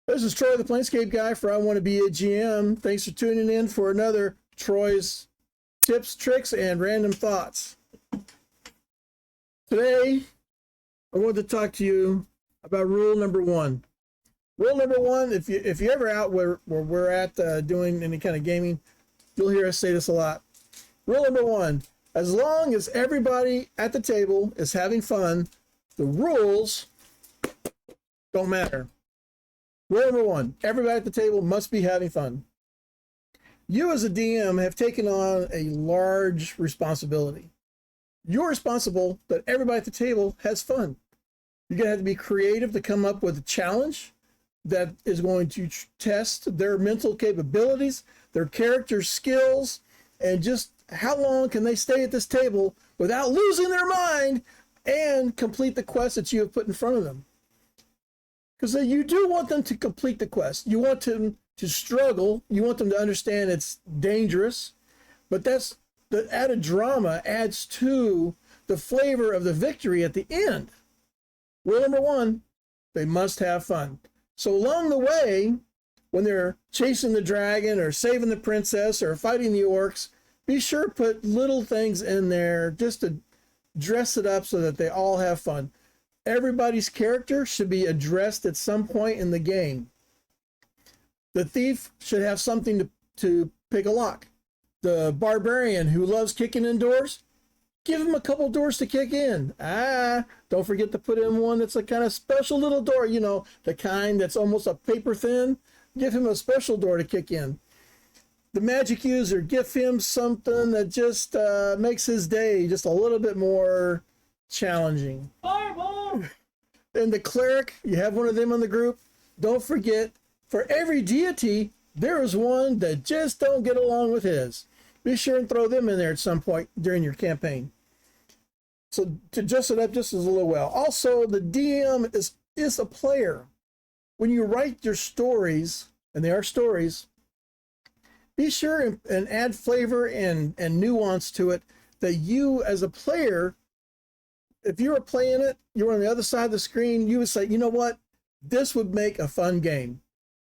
This is Troy, the Planescape guy for I Want to Be a GM. Thanks for tuning in for another Troy's Tips, Tricks, and Random Thoughts. Today, I want to talk to you about rule number one. Rule number one, if you're ever out where we're at doing any kind of gaming, you'll hear us say this a lot. Rule number one, as long as everybody at the table is having fun, the rules don't matter. Rule number one, everybody at the table must be having fun. You as a DM have taken on a large responsibility. You're responsible that everybody at the table has fun. You're going to have to be creative to come up with a challenge that is going to test their mental capabilities, their character skills, and just how long can they stay at this table without losing their mind and complete the quest that you have put in front of them. Because you do want them to complete the quest. You want them to struggle. You want them to understand it's dangerous. But that's the added drama adds to the flavor of the victory at the end. Rule number one, they must have fun. So along the way, when they're chasing the dragon or saving the princess or fighting the orcs, be sure to put little things in there just to dress it up so that they all have fun. Everybody's character should be addressed at some point in the game. The thief should have something to pick a lock. The barbarian who loves kicking in doors, give him a couple doors to kick in. Don't forget to put in one that's a kind of special little door, you know, the kind that's almost a paper thin. Give him a special door to kick in. The magic user, give him something that just makes his day just a little bit more challenging. Fireball! And the cleric, you have one of them in the group. Don't forget, for every deity, there is one that just don't get along with his. Be sure and throw them in there at some point during your campaign. So to dress it up just as a little well. Also, the DM is a player. When you write your stories, and they are stories, be sure and add flavor and nuance to it that you as a player, if you were playing it, you're on the other side of the screen, you would say, you know what? This would make a fun game.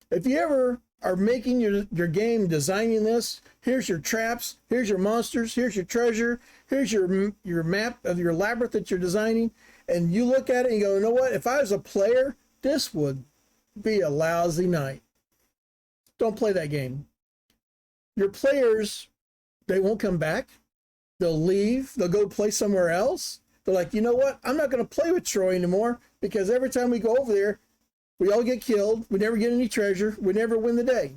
If you ever are making your game, designing this, here's your traps, here's your monsters, here's your treasure, here's your map of your labyrinth that you're designing, and you look at it and you go, you know what? If I was a player, this would be a lousy night. Don't play that game. Your players, they won't come back. They'll leave. They'll go play somewhere else. They're like, you know what? I'm not going to play with Troy anymore because every time we go over there, we all get killed. We never get any treasure. We never win the day.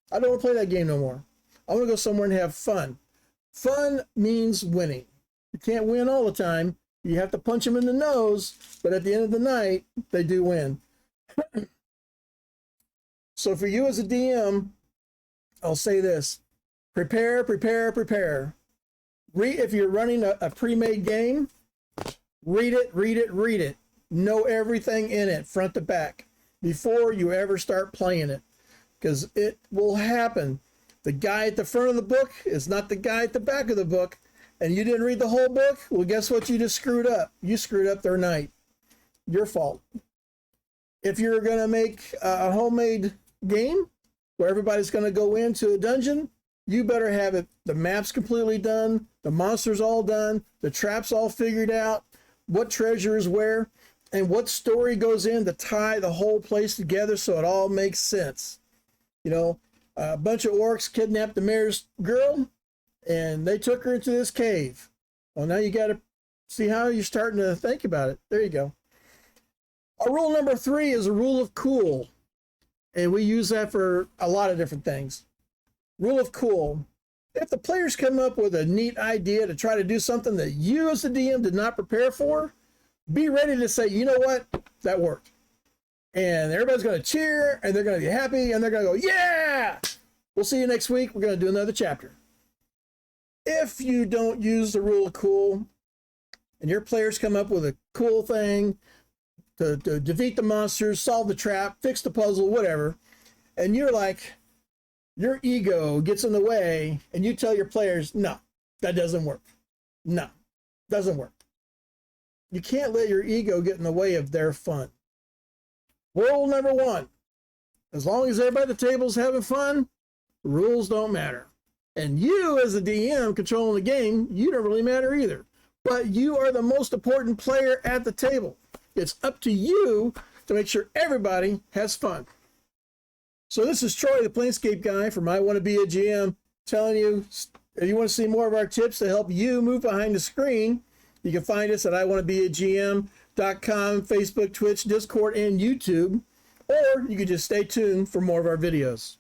I don't want to play that game no more. I want to go somewhere and have fun. Fun means winning. You can't win all the time. You have to punch them in the nose, but at the end of the night, they do win. So for you as a DM, I'll say this. Prepare, prepare, prepare. If you're running a pre-made game, read it, read it, read it. Know everything in it, front to back, before you ever start playing it. Because it will happen. The guy at the front of the book is not the guy at the back of the book, and you didn't read the whole book, well, guess what you just screwed up? You screwed up their night. Your fault. If you're going to make a homemade game where everybody's going to go into a dungeon, you better have it, the map's completely done, the monsters all done, the traps all figured out, what treasure is where, and what story goes in to tie the whole place together so it all makes sense. You know, a bunch of orcs kidnapped the mayor's girl, and they took her into this cave. Well, now you got to see how you're starting to think about it. There you go. Our rule number 3 is a rule of cool, and we use that for a lot of different things. Rule of cool. If the players come up with a neat idea to try to do something that you as the DM did not prepare for, be ready to say, you know what, that worked. And everybody's going to cheer, and they're going to be happy, and they're going to go, yeah! We'll see you next week. We're going to do another chapter. If you don't use the rule of cool, and your players come up with a cool thing to defeat the monsters, solve the trap, fix the puzzle, whatever, and you're like, your ego gets in the way, and you tell your players, no, that doesn't work. No, doesn't work. You can't let your ego get in the way of their fun. Rule number 1, As long as everybody at the table's having fun, the rules don't matter. And you, as a DM controlling the game, you don't really matter either. But you are the most important player at the table. It's up to you to make sure everybody has fun. So this is Troy, the Planescape guy from I Want to Be a GM, telling you, if you want to see more of our tips to help you move behind the screen, you can find us at iwanttobeagm.com, Facebook, Twitch, Discord, and YouTube. Or you can just stay tuned for more of our videos.